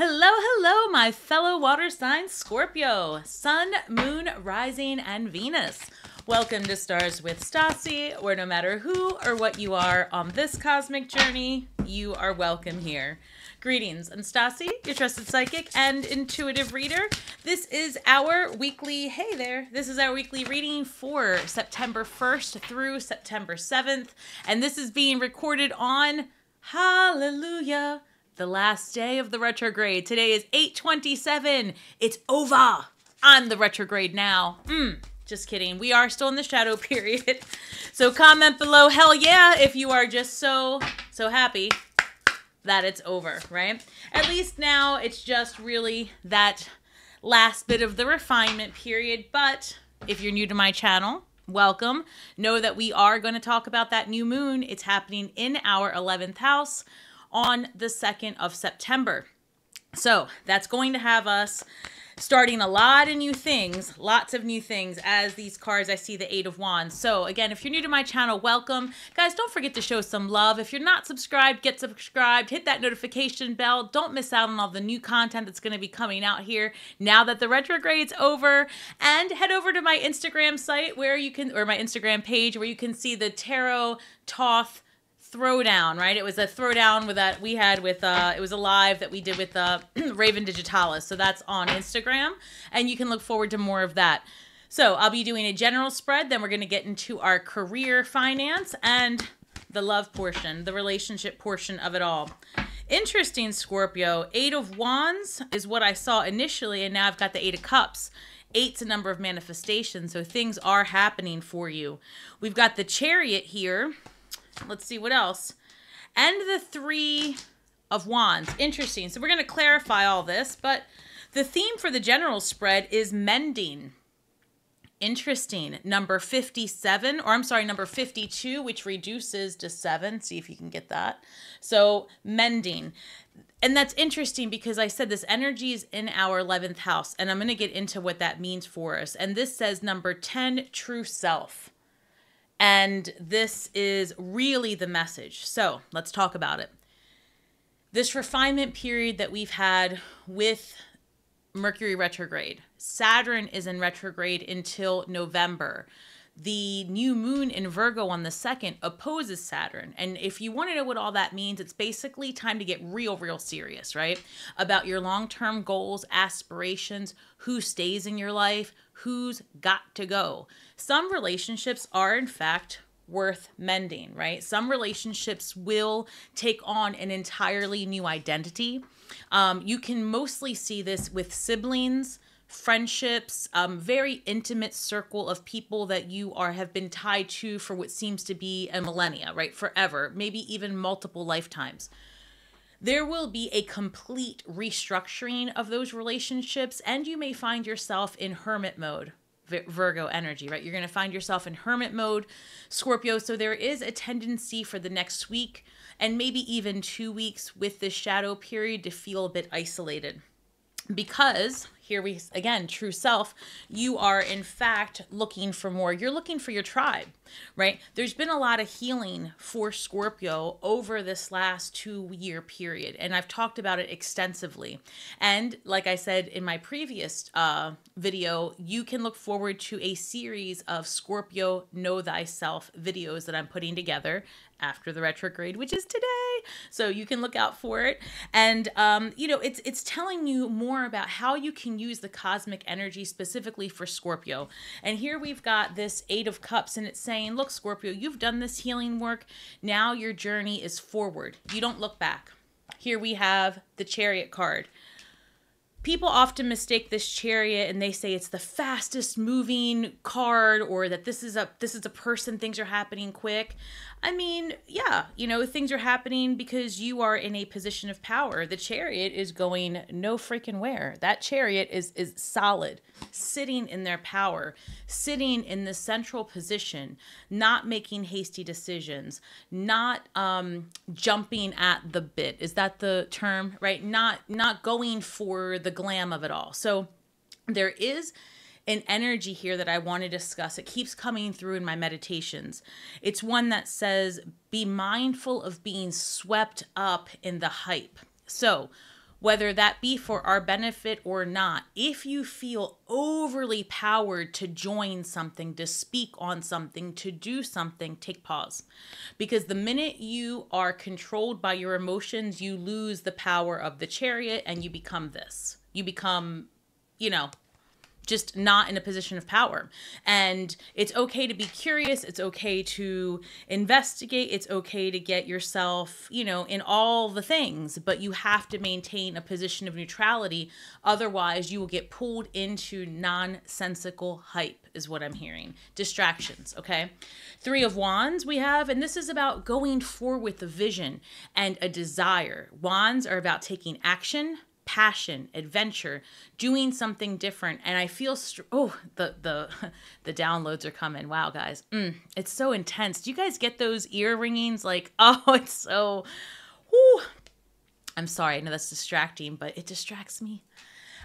Hello, hello, my fellow water signs, Scorpio, Sun, Moon, Rising, and Venus. Welcome to Stars with Stasi, where no matter who or what you are on this cosmic journey, you are welcome here. Greetings, I'm Stasi, your trusted psychic and intuitive reader. This is our weekly, hey there, this is our weekly reading for September 1st through September 7th, and this is being recorded on, hallelujah, the last day of the retrograde. Today is 8/27. It's over. I'm the retrograde now. Just kidding. We are still in the shadow period. So comment below, hell yeah, if you are just so happy that it's over, right? At least now it's just really that last bit of the refinement period. But if you're new to my channel, welcome. Know that we are going to talk about that new moon. It's happening in our 11th house on the 2nd of September. So that's going to have us starting a lot of new things, lots of new things. As these cards, I see the 8 of Wands. So again, if you're new to my channel, welcome. Guys, don't forget to show some love. If you're not subscribed, get subscribed, hit that notification bell. Don't miss out on all the new content that's going to be coming out here now that the retrograde's over. And head over to my Instagram site where you can, or my Instagram page where you can see the Tarot Toth throwdown, right? It was a throwdown with that we had with it was a live that we did with Raven Digitalis. So that's on Instagram, and you can look forward to more of that. So I'll be doing a general spread, then we're going to get into our career, finance, and the love portion, the relationship portion of it all. Interesting, Scorpio. 8 of Wands is what I saw initially, and now I've got the 8 of Cups. 8's a number of manifestations, so things are happening for you. We've got the Chariot here. Let's see what else. And the 3 of Wands. Interesting. So we're going to clarify all this, but the theme for the general spread is mending. Interesting. Number 57, or I'm sorry, number 52, which reduces to 7. See if you can get that. So mending. And that's interesting because I said this energy is in our 11th house, and I'm going to get into what that means for us. And this says number 10, true self. And this is really the message. So let's talk about it. This refinement period that we've had with Mercury retrograde. Saturn is in retrograde until November. The new moon in Virgo on the 2nd opposes Saturn. And if you want to know what all that means, it's basically time to get real serious, right? About your long-term goals, aspirations, who stays in your life, who's got to go. Some relationships are, in fact, worth mending, right? Some relationships will take on an entirely new identity. You can mostly see this with siblings, friendships, very intimate circle of people that you have been tied to for what seems to be a millennia, right? Forever, maybe even multiple lifetimes. There will be a complete restructuring of those relationships, and you may find yourself in hermit mode, Virgo energy, right? You're going to find yourself in hermit mode, Scorpio. So there is a tendency for the next week and maybe even 2 weeks with this shadow period to feel a bit isolated. Because here we, again, true self, you are in fact looking for more. You're looking for your tribe, right? There's been a lot of healing for Scorpio over this last 2-year period. And I've talked about it extensively. And like I said in my previous video, you can look forward to a series of Scorpio Know Thyself videos that I'm putting together after the retrograde, which is today. So you can look out for it. And, you know, it's telling you more about how you can use the cosmic energy specifically for Scorpio. And here we've got this 8 of Cups, and it's saying, look, Scorpio, you've done this healing work. Now your journey is forward. You don't look back. Here we have the Chariot card. People often mistake this Chariot and they say it's the fastest moving card, or that this is a person, things are happening quick. I mean, yeah, you know, things are happening because you are in a position of power. The Chariot is going no freaking where. That Chariot is solid, sitting in their power, sitting in the central position, not making hasty decisions, not jumping at the bit. Is that the term, right? Not going for the glam of it all. So there is an energy here that I want to discuss. It keeps coming through in my meditations. It's one that says, be mindful of being swept up in the hype. So whether that be for our benefit or not. If you feel overly powered to join something, to speak on something, to do something, take pause. Because the minute you are controlled by your emotions, you lose the power of the Chariot and you become this. You become, you know, just not in a position of power. And it's okay to be curious. It's okay to investigate. It's okay to get yourself, you know, in all the things, but you have to maintain a position of neutrality. Otherwise, you will get pulled into nonsensical hype, is what I'm hearing. Distractions, okay? 3 of Wands we have, and this is about going forward with a vision and a desire. Wands are about taking action, passion, adventure, doing something different. And I feel, the downloads are coming. Wow, guys. It's so intense. Do you guys get those ear ringings? Like, oh, it's so, whew. I'm sorry. I know that's distracting, but it distracts me.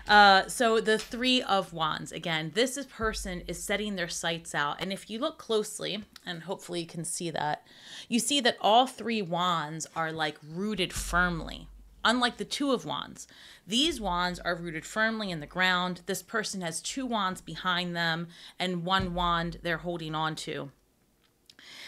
So the 3 of Wands, again, this person is setting their sights out. And if you look closely, and hopefully you can see that, you see that all 3 Wands are like rooted firmly. Unlike the 2 of Wands, these wands are rooted firmly in the ground. This person has 2 wands behind them and 1 wand they're holding on to.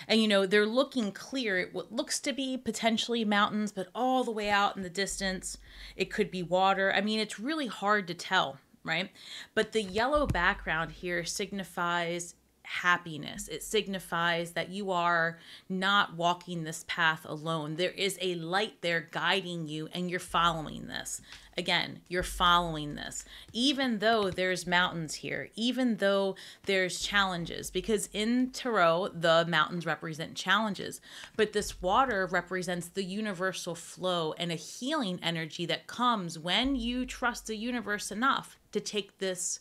And, you know, they're looking clear at what looks to be potentially mountains, but all the way out in the distance, it could be water. I mean, it's really hard to tell, right? But the yellow background here signifies happiness. It signifies that you are not walking this path alone. There is a light there guiding you and you're following this. Again, you're following this. Even though there's mountains here, even though there's challenges, because in tarot, the mountains represent challenges, but this water represents the universal flow and a healing energy that comes when you trust the universe enough to take this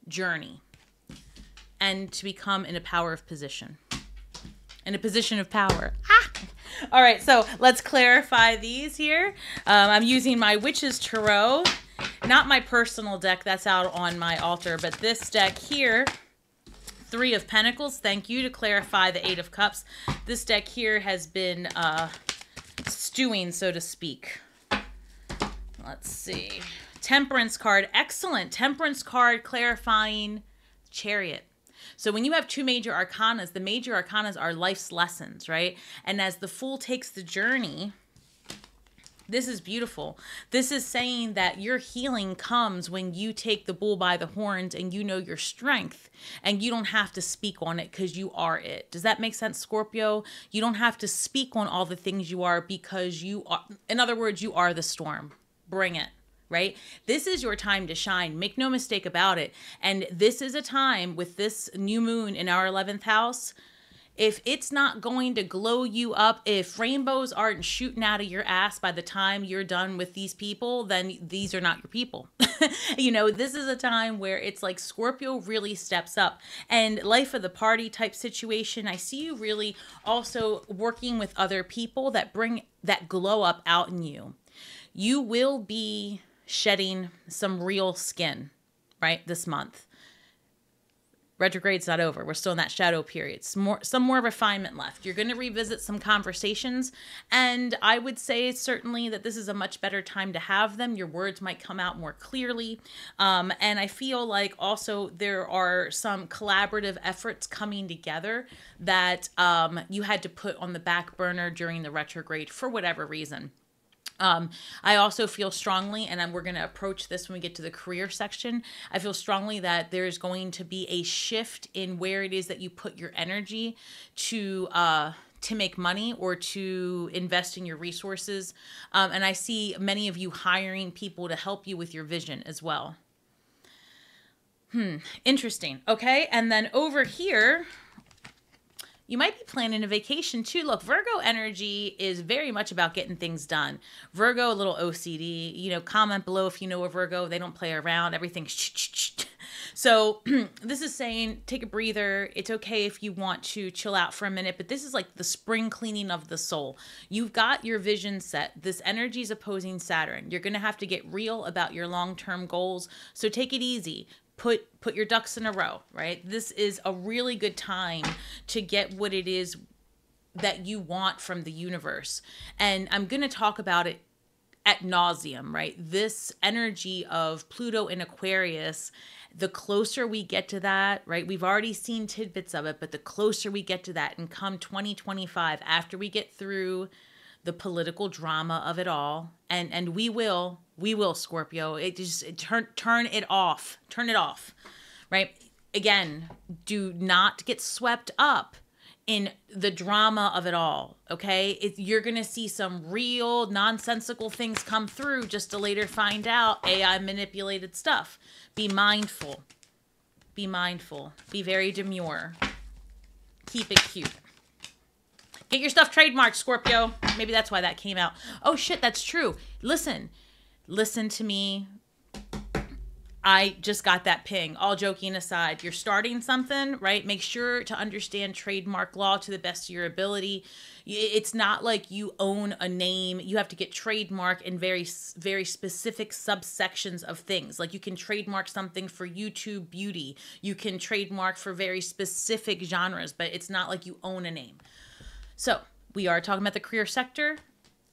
journey and to become in a power of position. In a position of power. Ah! All right, so let's clarify these here. I'm using my Witch's Tarot, not my personal deck that's out on my altar, but this deck here, 3 of Pentacles. Thank you to clarify the 8 of Cups. This deck here has been stewing, so to speak. Let's see. Temperance card. Excellent. Temperance card clarifying Chariot. So when you have 2 major arcanas, the major arcanas are life's lessons, right? And as the Fool takes the journey, this is beautiful. This is saying that your healing comes when you take the bull by the horns and you know your strength and you don't have to speak on it because you are it. Does that make sense, Scorpio? You don't have to speak on all the things you are because you are, in other words, you are the storm. Bring it. Right? This is your time to shine. Make no mistake about it. And this is a time with this new moon in our 11th house. If it's not going to glow you up, if rainbows aren't shooting out of your ass by the time you're done with these people, then these are not your people. You know, this is a time where it's like Scorpio really steps up. And life of the party type situation, I see you really also working with other people that bring that glow up out in you. You will be shedding some real skin, right, this month. Retrograde's not over. We're still in that shadow period. Some more refinement left. You're going to revisit some conversations, and I would say certainly that this is a much better time to have them. Your words might come out more clearly, and I feel like also there are some collaborative efforts coming together that you had to put on the back burner during the retrograde for whatever reason. I also feel strongly, and we're going to approach this when we get to the career section, I feel strongly that there's going to be a shift in where it is that you put your energy to make money or to invest in your resources. And I see many of you hiring people to help you with your vision as well. Interesting. Okay. And then over here, you might be planning a vacation too. Look, Virgo energy is very much about getting things done. Virgo, a little OCD, you know, comment below if you know a Virgo. They don't play around. Everything's So this is saying take a breather. It's okay if you want to chill out for a minute, but this is like the spring cleaning of the soul. You've got your vision set. This energy is opposing Saturn. You're going to have to get real about your long-term goals. So take it easy. Put your ducks in a row, right? This is a really good time to get what it is that you want from the universe. And I'm going to talk about it ad nauseum, right? This energy of Pluto in Aquarius, the closer we get to that, right? We've already seen tidbits of it, but the closer we get to that, and come 2025, after we get through the political drama of it all, and we will, Scorpio, turn it off, right? Again, do not get swept up in the drama of it all, okay? You're going to see some real nonsensical things come through just to later find out AI manipulated stuff. Be mindful. Be mindful. Be very demure. Keep it cute. Get your stuff trademarked, Scorpio. Maybe that's why that came out. Oh, shit, that's true. Listen to me. I just got that ping. All joking aside, you're starting something, right? Make sure to understand trademark law to the best of your ability. It's not like you own a name. You have to get trademark in very, very specific subsections of things. Like you can trademark something for YouTube beauty. You can trademark for very specific genres, but it's not like you own a name. So we are talking about the career sector.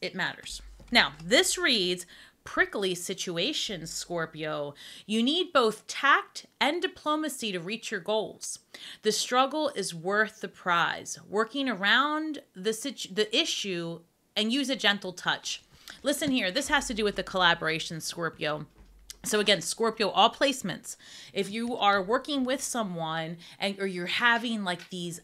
It matters. Now, this reads, prickly situations, Scorpio. You need both tact and diplomacy to reach your goals. The struggle is worth the prize. Working around the issue and use a gentle touch. Listen here, this has to do with the collaboration, Scorpio. So again, Scorpio, all placements. If you are working with someone or you're having like these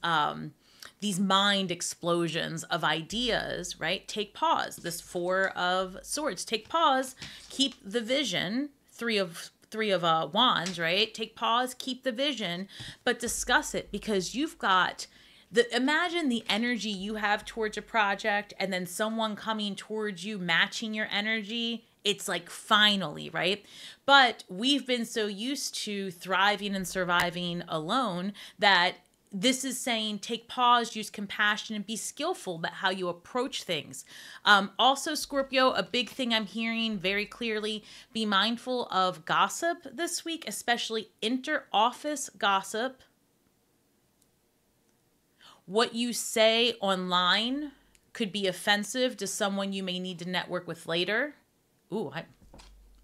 mind explosions of ideas, right? Take pause. This 4 of Swords. Take pause. Keep the vision. Three of Wands, right? Take pause. Keep the vision, but discuss it, because you've got imagine the energy you have towards a project, and then someone coming towards you, matching your energy. It's like finally, right? But we've been so used to thriving and surviving alone that this is saying take pause, use compassion, and be skillful about how you approach things. Also, Scorpio, a big thing I'm hearing very clearly, be mindful of gossip this week, especially inter-office gossip. What you say online could be offensive to someone you may need to network with later. Ooh,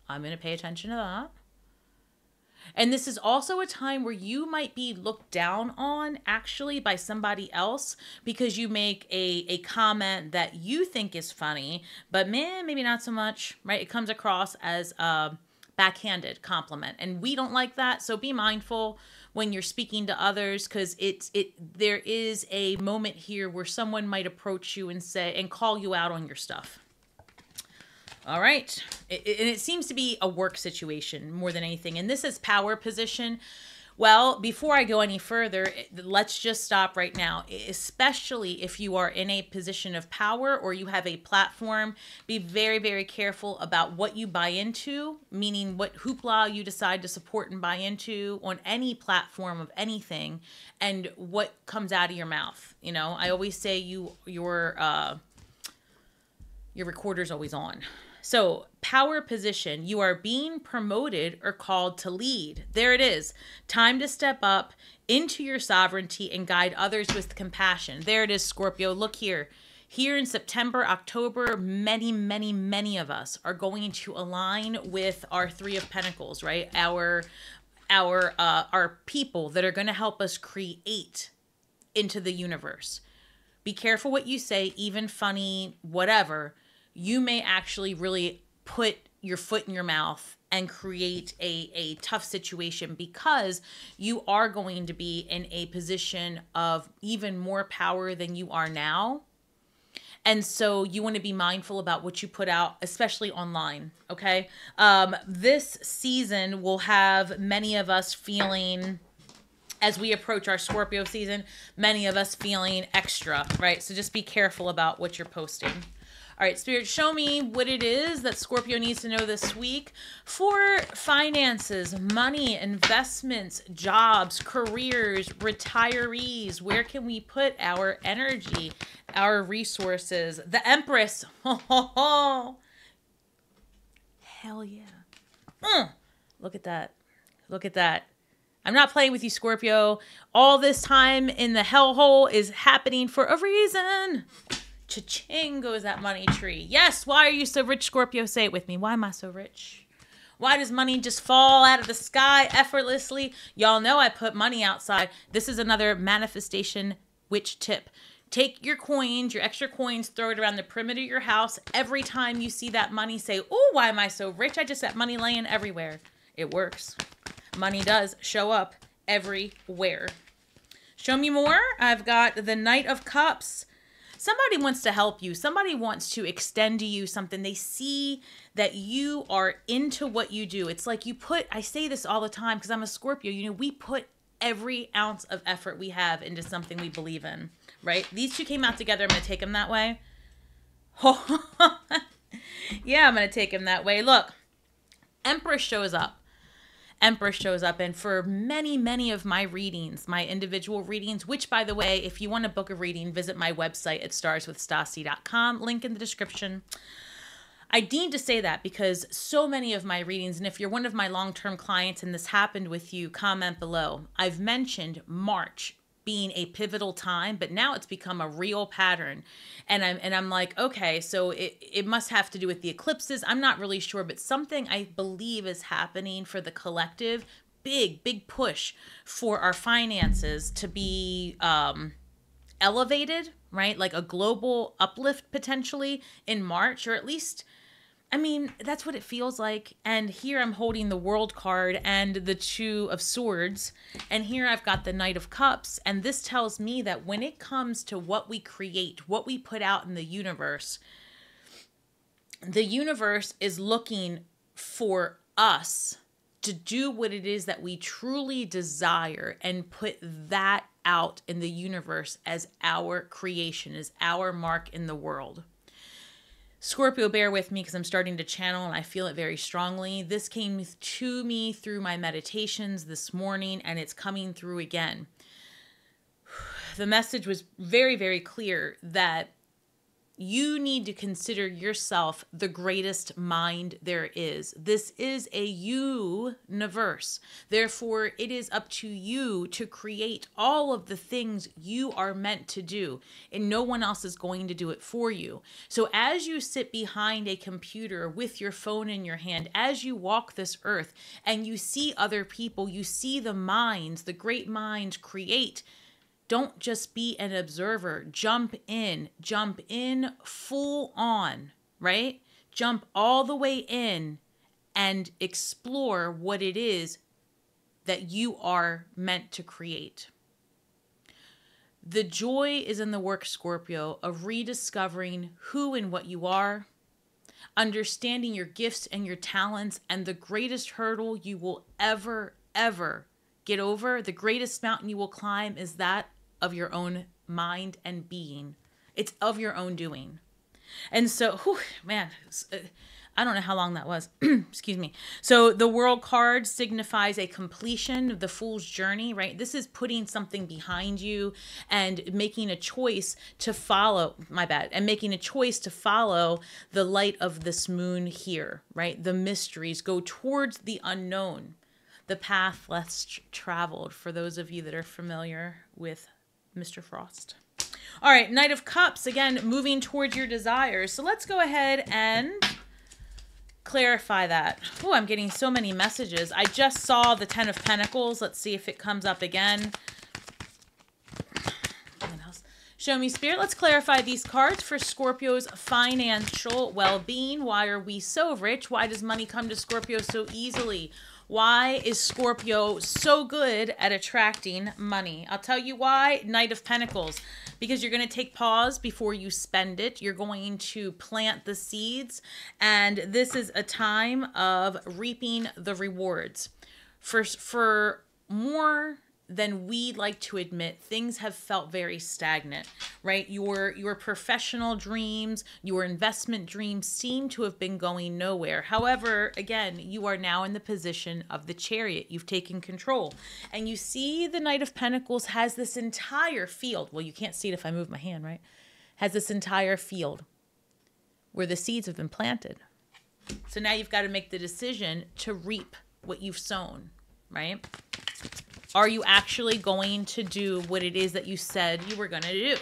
I'm going to pay attention to that. And this is also a time where you might be looked down on actually by somebody else because you make a comment that you think is funny, but man, maybe not so much, right? It comes across as a backhanded compliment, and we don't like that. So be mindful when you're speaking to others, because there is a moment here where someone might approach you and call you out on your stuff. All right. And it seems to be a work situation more than anything. And this is power position. Well, before I go any further, let's just stop right now. Especially if you are in a position of power or you have a platform, be very, very careful about what you buy into, meaning what hoopla you decide to support and buy into on any platform of anything, and what comes out of your mouth. You know, I always say your recorder's always on. So, power position, you are being promoted or called to lead. There it is. Time to step up into your sovereignty and guide others with compassion. There it is, Scorpio. Look here. Here in September, October, many, many, many of us are going to align with our 3 of Pentacles, right? Our people that are going to help us create into the universe. Be careful what you say, even funny, whatever. You may actually really put your foot in your mouth and create a tough situation, because you are going to be in a position of even more power than you are now. And so you want to be mindful about what you put out, especially online, okay? This season will have many of us feeling, as we approach our Scorpio season, many of us feeling extra, right? So just be careful about what you're posting. All right, Spirit, show me what it is that Scorpio needs to know this week for finances, money, investments, jobs, careers, retirees. Where can we put our energy, our resources? The Empress. Hell yeah. Look at that. Look at that. I'm not playing with you, Scorpio. All this time in the hellhole is happening for a reason. Cha-ching goes that money tree. Yes, why are you so rich, Scorpio? Say it with me. Why am I so rich? Why does money just fall out of the sky effortlessly? Y'all know I put money outside. This is another manifestation witch tip. Take your coins, your extra coins, throw it around the perimeter of your house. Every time you see that money, say, oh, why am I so rich? I just got money laying everywhere. It works. Money does show up everywhere. Show me more. I've got the Knight of Cups. Somebody wants to help you. Somebody wants to extend to you something. They see that you are into what you do. It's like you put, I say this all the time because I'm a Scorpio, you know, we put every ounce of effort we have into something we believe in, right? These two came out together. I'm going to take them that way. Oh, yeah, I'm going to take them that way. Look, Empress shows up. Empress shows up, and for many of my readings, my individual readings, which, by the way, if you want to book a reading, visit my website at starswithstasi.com, link in the description. I need to say that because so many of my readings, and if you're one of my long-term clients and this happened with you, comment below. I've mentioned March being a pivotal time, but now it's become a real pattern. And I'm like, okay, so it must have to do with the eclipses. I'm not really sure, but something I believe is happening for the collective. Big push for our finances to be elevated, right? Like a global uplift potentially in March, or at least, I mean, that's what it feels like. And here I'm holding the World card and the Two of Swords. And here I've got the Knight of Cups. And this tells me that when it comes to what we create, what we put out in the universe is looking for us to do what it is that we truly desire and put that out in the universe as our creation, as our mark in the world. Scorpio, bear with me because I'm starting to channel and I feel it very strongly. This came to me through my meditations this morning and it's coming through again. The message was very clear that you need to consider yourself the greatest mind there is. This is a universe. Therefore, it is up to you to create all of the things you are meant to do, and no one else is going to do it for you. So as you sit behind a computer with your phone in your hand, as you walk this earth and you see other people, you see the minds, the great minds create. Don't just be an observer. Jump in full on, right? Jump all the way in and explore what it is that you are meant to create. The joy is in the work, Scorpio, of rediscovering who and what you are, understanding your gifts and your talents, and the greatest hurdle you will ever get over, the greatest mountain you will climb is that of your own mind and being. It's of your own doing. And so, man, I don't know how long that was. Excuse me. So the World card signifies a completion of the Fool's journey, right? This is putting something behind you and making a choice to follow, and making a choice to follow the light of this moon here, right? The mysteries, go towards the unknown, the path less traveled, for those of you that are familiar with Mr. Frost. All right, Knight of Cups, again, moving towards your desires. So let's go ahead and clarify that. Oh, I'm getting so many messages. I just saw the 10 of Pentacles. Let's see if it comes up again. What else? Show me, Spirit. Let's clarify these cards for Scorpio's financial well-being. Why are we so rich? Why does money come to Scorpio so easily? Why is Scorpio so good at attracting money? I'll tell you why. Knight of Pentacles. Because you're going to take pause before you spend it. You're going to plant the seeds. And this is a time of reaping the rewards. For more than we'd like to admit, things have felt very stagnant, right? Your professional dreams, your investment dreams seem to have been going nowhere. However, again, you are now in the position of the Chariot. You've taken control. And you see the Knight of Pentacles has this entire field. Well, you can't see it if I move my hand, right? Has this entire field where the seeds have been planted. So now you've got to make the decision to reap what you've sown, right? Are you actually going to do what it is that you said you were going to do?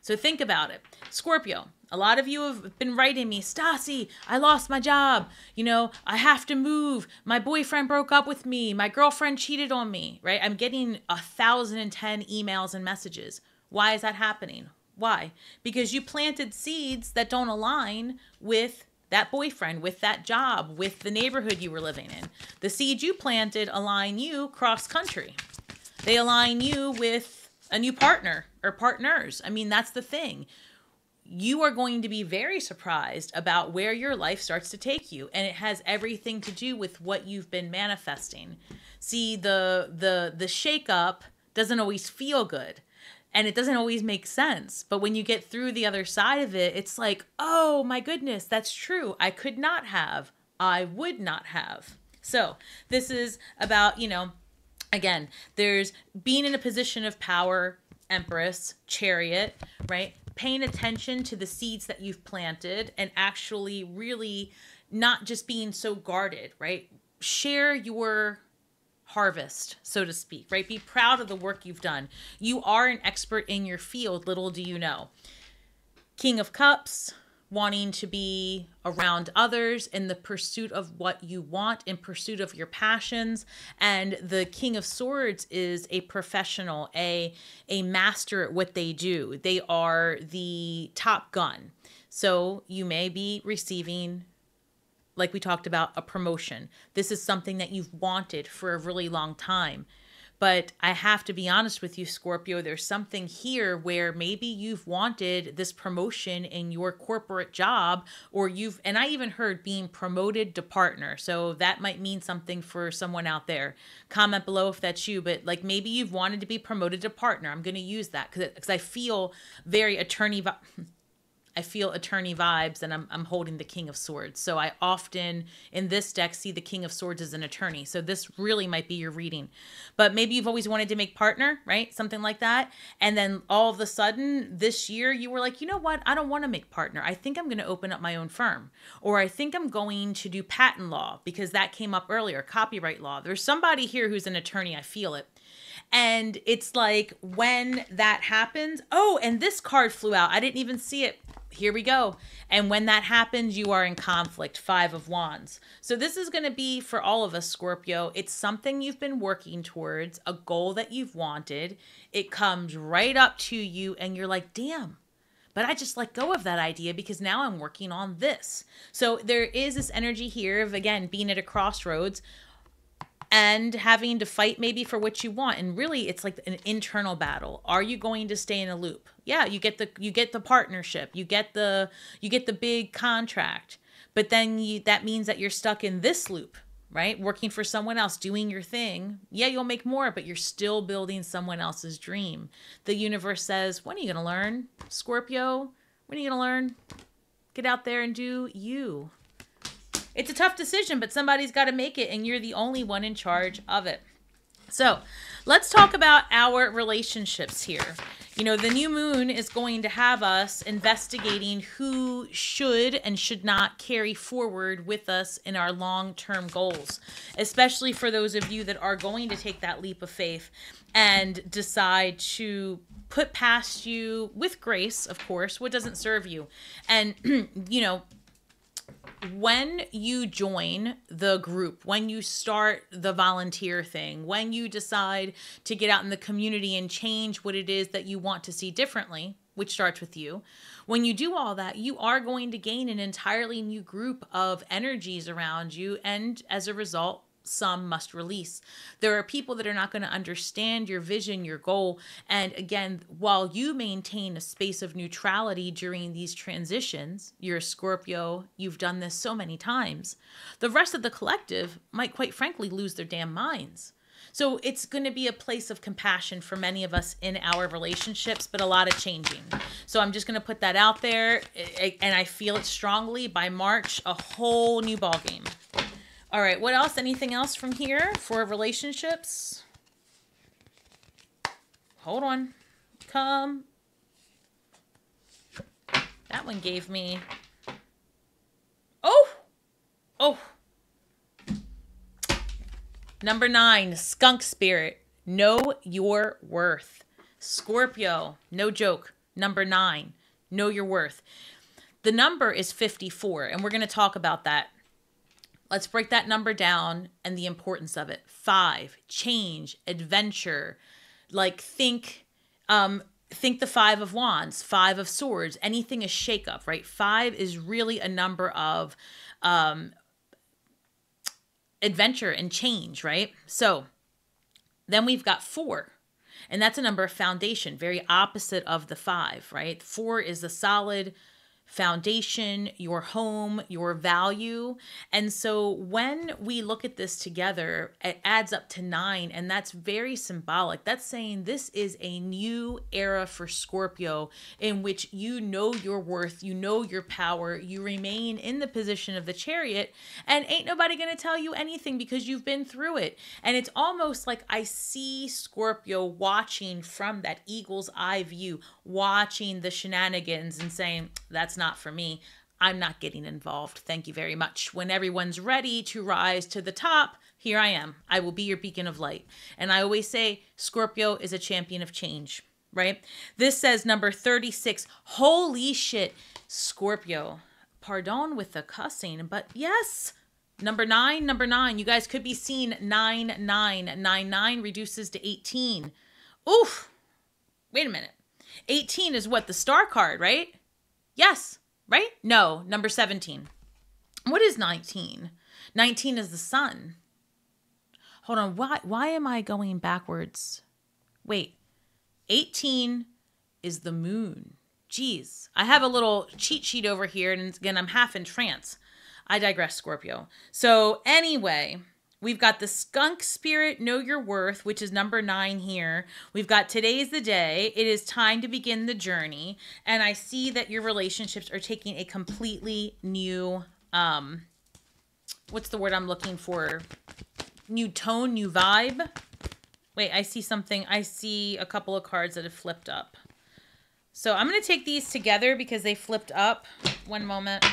So think about it. Scorpio, a lot of you have been writing me, Stasi, I lost my job. You know, I have to move. My boyfriend broke up with me. My girlfriend cheated on me, right? I'm getting 1,010 emails and messages. Why is that happening? Why? Because you planted seeds that don't align with that boyfriend, with that job, with the neighborhood you were living in. The seeds you planted align you cross country. They align you with a new partner or partners. I mean, that's the thing. You are going to be very surprised about where your life starts to take you. And it has everything to do with what you've been manifesting. See, the shakeup doesn't always feel good. And it doesn't always make sense. But when you get through the other side of it, it's like, oh my goodness, that's true. I could not have. I would not have. So this is about, you know, again, there's being in a position of power, Empress, Chariot, right? Paying attention to the seeds that you've planted and actually really not just being so guarded, right? Share your harvest, so to speak, right? Be proud of the work you've done. You are an expert in your field, little do you know. King of Cups, wanting to be around others in the pursuit of what you want, in pursuit of your passions. And the King of Swords is a professional, a master at what they do. They are the top gun. So you may be receiving, like we talked about, a promotion. This is something that you've wanted for a really long time. But I have to be honest with you, Scorpio, there's something here where maybe you've wanted this promotion in your corporate job, or and I even heard being promoted to partner. So that might mean something for someone out there. Comment below if that's you, but like maybe you've wanted to be promoted to partner. I'm going to use that because I feel very attorney vibes, and I'm holding the King of Swords. So I often in this deck see the King of Swords as an attorney. So this really might be your reading. But maybe you've always wanted to make partner, right? Something like that. And then all of a sudden this year you were like, you know what? I don't want to make partner. I think I'm going to open up my own firm. Or I think I'm going to do patent law because that came up earlier, copyright law. There's somebody here who's an attorney. I feel it. And it's like when that happens, oh, and this card flew out. I didn't even see it. Here we go. And when that happens, you are in conflict. 5 of Wands. So this is going to be for all of us, Scorpio. It's something you've been working towards, a goal that you've wanted. It comes right up to you and you're like, damn, but I just let go of that idea because now I'm working on this. So there is this energy here of, again, being at a crossroads and having to fight maybe for what you want. And really it's like an internal battle. Are you going to stay in a loop? Yeah, you get the partnership, you get the big contract, but then that means that you're stuck in this loop, right? Working for someone else, doing your thing. Yeah, you'll make more, but you're still building someone else's dream. The universe says, when are you going to learn, Scorpio? When are you going to learn? Get out there and do you. It's a tough decision, but somebody's got to make it, and you're the only one in charge of it. So let's talk about our relationships here. You know, the new moon is going to have us investigating who should and should not carry forward with us in our long-term goals, especially for those of you that are going to take that leap of faith and decide to put past you, with grace, of course, what doesn't serve you. And, you know, when you join the group, when you start the volunteer thing, when you decide to get out in the community and change what it is that you want to see differently, which starts with you, when you do all that, you are going to gain an entirely new group of energies around you. And as a result, some must release. There are people that are not going to understand your vision, your goal. And again, while you maintain a space of neutrality during these transitions, you're a Scorpio, you've done this so many times, the rest of the collective might quite frankly lose their damn minds. So it's going to be a place of compassion for many of us in our relationships, but a lot of changing. So I'm just going to put that out there. And I feel it strongly. By March, a whole new ballgame. All right, what else? Anything else from here for relationships? Hold on. Come. That one gave me... Oh! Number 9, Skunk Spirit. Know your worth. Scorpio, no joke. Number 9. Know your worth. The number is 54, and we're going to talk about that. Let's break that number down and the importance of it. 5, change, adventure. Like think the 5 of wands, 5 of swords, anything is shake up, right? 5 is really a number of adventure and change, right? So then we've got 4, and that's a number of foundation, very opposite of the 5, right? 4 is the solid foundation, your home, your value. And so when we look at this together, it adds up to 9, and that's very symbolic. That's saying this is a new era for Scorpio in which you know your worth, you know your power, you remain in the position of the Chariot, and ain't nobody going to tell you anything because you've been through it. And it's almost like I see Scorpio watching from that eagle's eye view, watching the shenanigans and saying, that's not for me. I'm not getting involved. Thank you very much. When everyone's ready to rise to the top, here I am. I will be your beacon of light. And I always say Scorpio is a champion of change, right? This says number 36. Holy shit, Scorpio. Pardon with the cussing, but yes. Number 9. You guys could be seeing 9999 reduces to 18. Oof. Wait a minute. 18 is what? The star card, right? Yes, right? No, number 17. What is 19? 19 is the sun. Hold on, why am I going backwards? Wait, 18 is the moon. Jeez, I have a little cheat sheet over here, and again, I'm half in trance. I digress, Scorpio. So anyway, we've got the skunk spirit, know your worth, which is number 9 here. We've got today's the day. It is time to begin the journey. And I see that your relationships are taking a completely new, what's the word I'm looking for? New tone, new vibe. Wait, I see something. I see a couple of cards that have flipped up. So I'm going to take these together because they flipped up. One moment.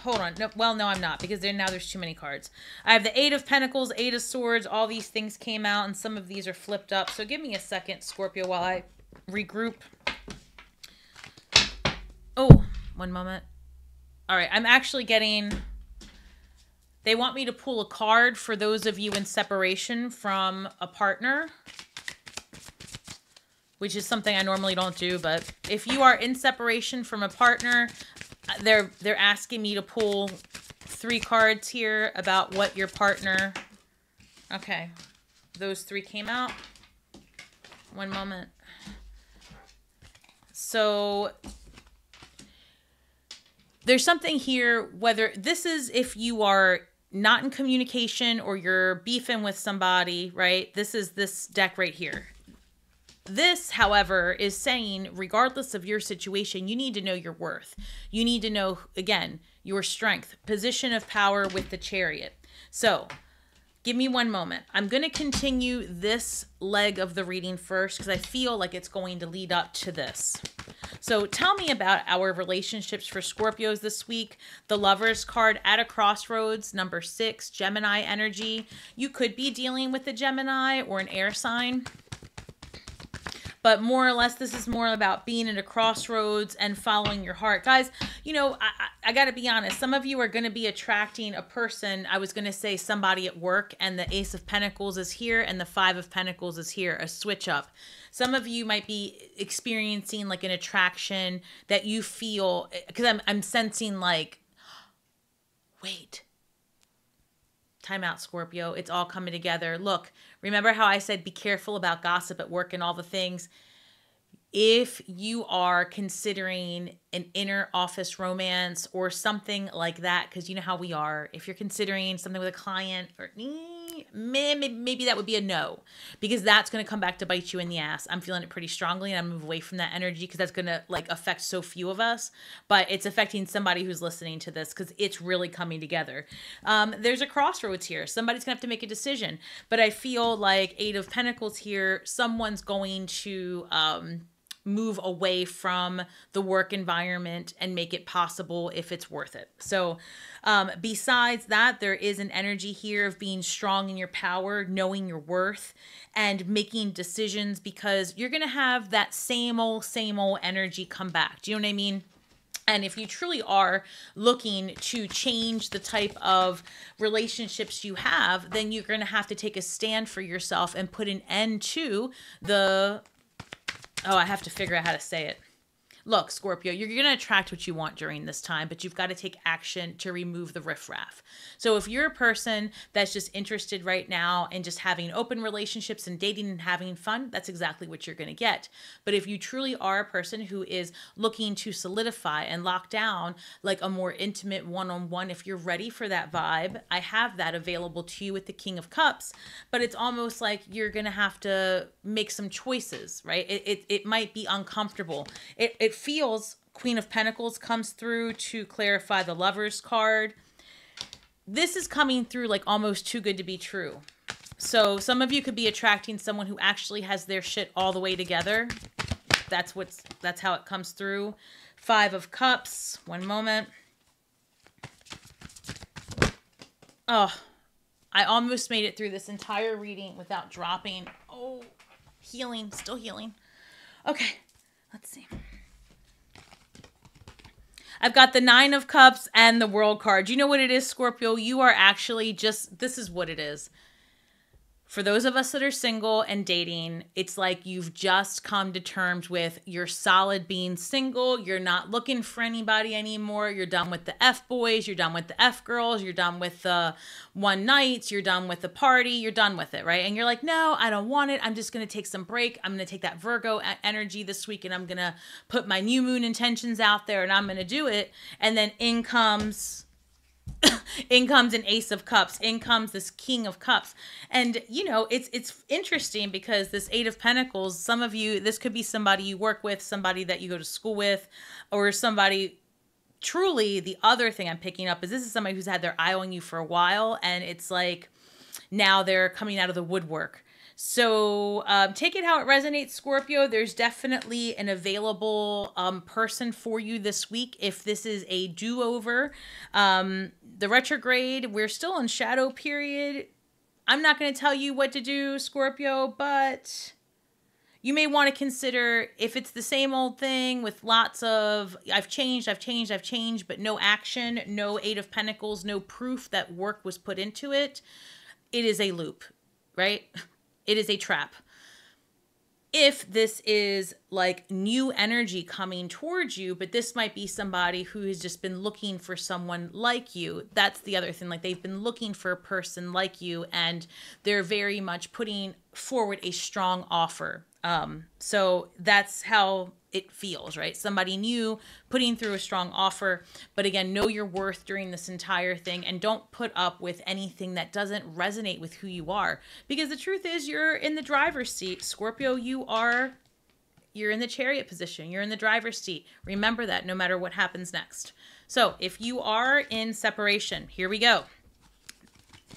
Hold on. No, well, no, I'm not, because now there's too many cards. I have the 8 of Pentacles, 8 of Swords. All these things came out, and some of these are flipped up. So give me a second, Scorpio, while I regroup. Oh, one moment. All right, I'm actually getting... They want me to pull a card for those of you in separation from a partner, which is something I normally don't do. But if you are in separation from a partner... They're asking me to pull 3 cards here about what your partner... Okay. Those 3 came out. One moment. So there's something here, whether this is if you are not in communication or you're beefing with somebody, right? This is this deck right here. This, however, is saying, regardless of your situation, you need to know your worth. You need to know, again, your strength, position of power with the Chariot. So, give me one moment. I'm going to continue this leg of the reading first because I feel like it's going to lead up to this. So, tell me about our relationships for Scorpios this week. The Lover's card at a crossroads, number 6, Gemini energy. You could be dealing with a Gemini or an air sign. But more or less, this is more about being at a crossroads and following your heart. Guys, you know, I got to be honest. Some of you are going to be attracting a person. I was going to say somebody at work, and the Ace of Pentacles is here and the 5 of Pentacles is here, a switch up. Some of you might be experiencing like an attraction that you feel, because I'm sensing like, wait. Time out, Scorpio. It's all coming together. Look, remember how I said be careful about gossip at work and all the things? If you are considering an inner office romance or something like that, because you know how we are, if you're considering something with a client, or maybe that would be a no, because that's going to come back to bite you in the ass. I'm feeling it pretty strongly, and I move away from that energy because that's going to like affect so few of us, but it's affecting somebody who's listening to this because it's really coming together. There's a crossroads here. Somebody's going to have to make a decision, but I feel like 8 of Pentacles here, someone's going to move away from the work environment and make it possible if it's worth it. So besides that, there is an energy here of being strong in your power, knowing your worth, and making decisions, because you're going to have that same old energy come back. Do you know what I mean? And if you truly are looking to change the type of relationships you have, then you're going to have to take a stand for yourself and put an end to the, oh, I have to figure out how to say it. Look, Scorpio, you're going to attract what you want during this time, but you've got to take action to remove the riffraff. So if you're a person that's just interested right now in just having open relationships and dating and having fun, that's exactly what you're going to get. But if you truly are a person who is looking to solidify and lock down like a more intimate one-on-one, if you're ready for that vibe, I have that available to you with the King of Cups. But it's almost like you're going to have to make some choices, right? It might be uncomfortable. It feels, Queen of Pentacles comes through to clarify the Lover's card. This is coming through like almost too good to be true. So some of you could be attracting someone who actually has their shit all the way together. That's how it comes through. 5 of Cups. One moment. Oh, I almost made it through this entire reading without dropping. Oh, healing, still healing. Okay, let's see. I've got the 9 of Cups and the World card. You know what it is, Scorpio? You are actually just, this is what it is. For those of us that are single and dating, it's like you've just come to terms with you're solid being single. You're not looking for anybody anymore. You're done with the F-boys. You're done with the F-girls. You're done with the one nights. You're done with the party. You're done with it, right? And you're like, no, I don't want it. I'm just going to take some break. I'm going to take that Virgo energy this week and I'm going to put my new moon intentions out there and I'm going to do it. And then in comes an Ace of Cups. In comes this King of Cups. And, you know, it's interesting because this 8 of Pentacles, some of you, this could be somebody you work with, somebody that you go to school with, or somebody, truly, the other thing I'm picking up is this is somebody who's had their eye on you for a while, and it's like now they're coming out of the woodwork. So take it how it resonates, Scorpio. There's definitely an available person for you this week if this is a do-over. The retrograde, we're still in shadow period. I'm not going to tell you what to do, Scorpio, but you may want to consider if it's the same old thing with lots of I've changed, but no action, no 8 of Pentacles, no proof that work was put into it. It is a loop, right? It is a trap. If this is like new energy coming towards you, but this might be somebody who has just been looking for someone like you. That's the other thing. Like they've been looking for a person like you and they're very much putting forward a strong offer. So that's how it feels, right? Somebody new putting through a strong offer. But again, know your worth during this entire thing and don't put up with anything that doesn't resonate with who you are. Because the truth is you're in the driver's seat. Scorpio, you're in the chariot position. You're in the driver's seat. Remember that no matter what happens next. So if you are in separation, here we go.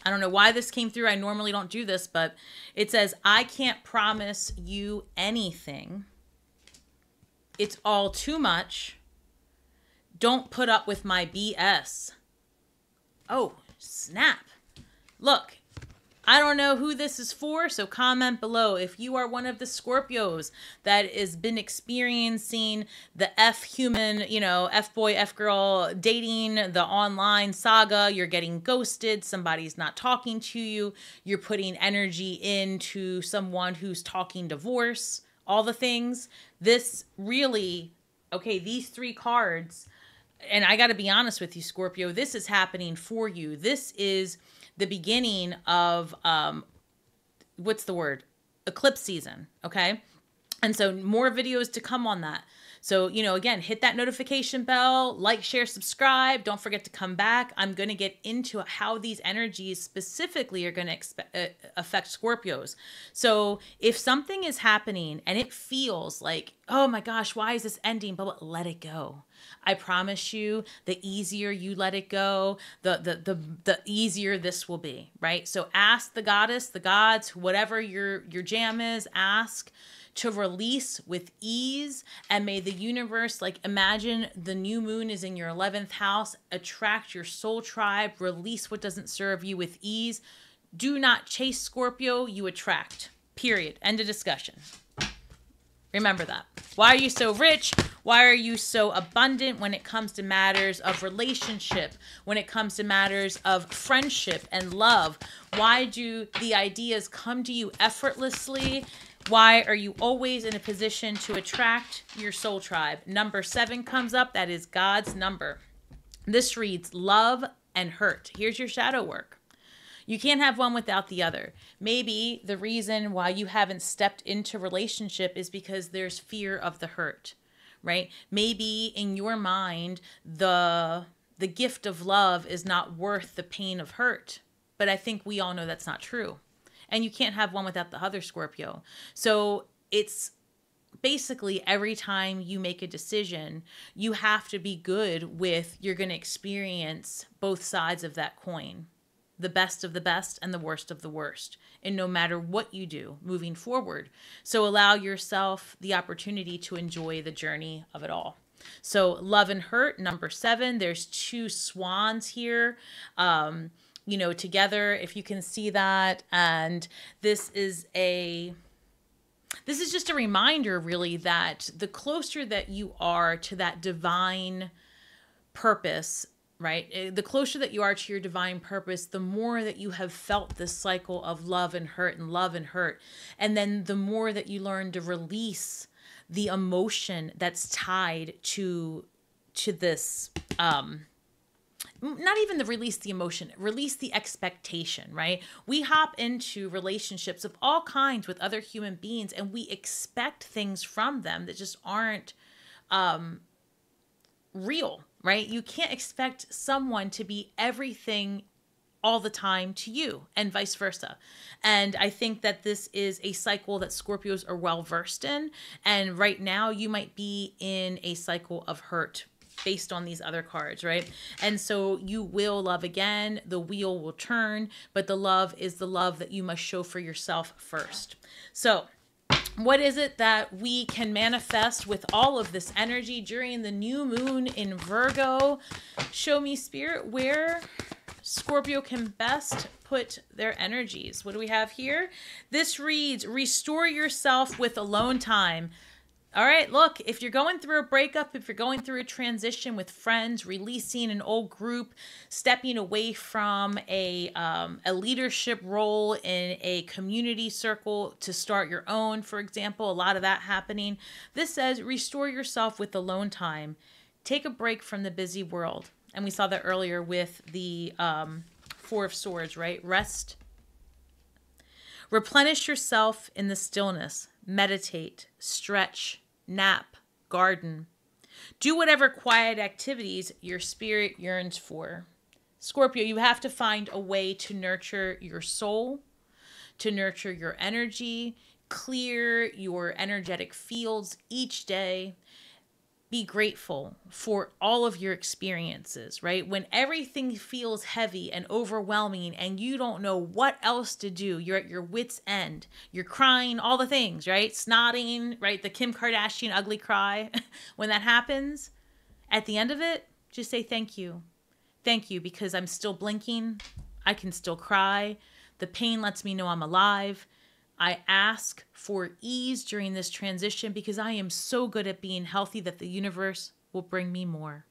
I don't know why this came through. I normally don't do this, but it says, I can't promise you anything. It's all too much. Don't put up with my BS. Oh, snap. Look, I don't know who this is for, so comment below if you are one of the Scorpios that has been experiencing the F-human, you know, F-boy, F-girl dating, the online saga. You're getting ghosted. Somebody's not talking to you. You're putting energy into someone who's talking divorce, all the things. This really, okay, these 3 cards, and I got to be honest with you, Scorpio, this is happening for you. This is the beginning of, what's the word? Eclipse season, okay? And so more videos to come on that. So, you know, again, hit that notification bell, like, share, subscribe. Don't forget to come back. I'm going to get into how these energies specifically are going to affect Scorpios. So if something is happening and it feels like, oh my gosh, why is this ending? But let it go. I promise you, the easier you let it go, the easier this will be, right? So ask the goddess, the gods, whatever your jam is, ask to release with ease. And may the universe, like imagine the new moon is in your 11th house, attract your soul tribe, release what doesn't serve you with ease. Do not chase, Scorpio, you attract. Period. End of discussion. Remember that. Why are you so rich? Why are you so abundant when it comes to matters of relationship, when it comes to matters of friendship and love? Why do the ideas come to you effortlessly? Why are you always in a position to attract your soul tribe? Number 7 comes up. That is God's number. This reads love and hurt. Here's your shadow work. You can't have one without the other. Maybe the reason why you haven't stepped into relationship is because there's fear of the hurt, right? Maybe in your mind, the gift of love is not worth the pain of hurt. But I think we all know that's not true. And you can't have one without the other, Scorpio. So it's basically every time you make a decision, you have to be good with you're going to experience both sides of that coin. The best of the best and the worst of the worst. And no matter what you do moving forward. So allow yourself the opportunity to enjoy the journey of it all. So love and hurt, number 7. There's 2 swans here, together, if you can see that. And this is just a reminder, really, that the closer that you are to that divine purpose, right? The closer that you are to your divine purpose, the more that you have felt this cycle of love and hurt and love and hurt. And then the more that you learn to release the emotion that's tied to this, not even release the emotion, release the expectation, right? We hop into relationships of all kinds with other human beings and we expect things from them that just aren't real, right? You can't expect someone to be everything all the time to you and vice versa. And I think that this is a cycle that Scorpios are well versed in. And right now you might be in a cycle of hurt based on these other cards, right? And so you will love again, the wheel will turn, but the love is the love that you must show for yourself first. So what is it that we can manifest with all of this energy during the new moon in Virgo? Show me, Spirit, where Scorpio can best put their energies. What do we have here? This reads, restore yourself with alone time. All right, look, if you're going through a breakup, if you're going through a transition with friends, releasing an old group, stepping away from a leadership role in a community circle to start your own, for example, a lot of that happening. This says restore yourself with alone time. Take a break from the busy world. And we saw that earlier with the 4 of Swords, right? Rest. Replenish yourself in the stillness. Meditate, stretch, nap, garden. Do whatever quiet activities your spirit yearns for. Scorpio, you have to find a way to nurture your soul, to nurture your energy, clear your energetic fields each day. Be grateful for all of your experiences, right? When everything feels heavy and overwhelming and you don't know what else to do, you're at your wit's end. You're crying, all the things, right? Snotting, right? The Kim Kardashian ugly cry. When that happens, at the end of it, just say thank you. Thank you, because I'm still blinking. I can still cry. The pain lets me know I'm alive. I ask for ease during this transition because I am so good at being healthy that the universe will bring me more.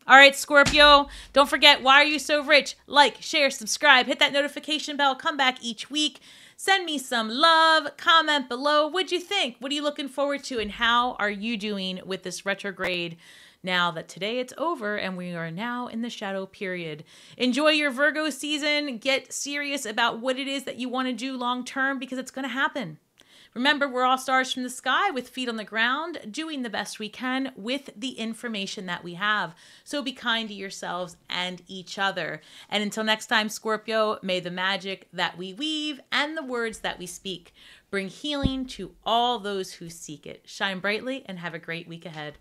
All right, Scorpio, don't forget, why are you so rich? Like, share, subscribe, hit that notification bell, come back each week. Send me some love, comment below. What'd you think? What are you looking forward to? And how are you doing with this retrograde now that today it's over and we are now in the shadow period? Enjoy your Virgo season. Get serious about what it is that you want to do long term because it's going to happen. Remember, we're all stars from the sky with feet on the ground, doing the best we can with the information that we have. So be kind to yourselves and each other. And until next time, Scorpio, may the magic that we weave and the words that we speak bring healing to all those who seek it. Shine brightly and have a great week ahead.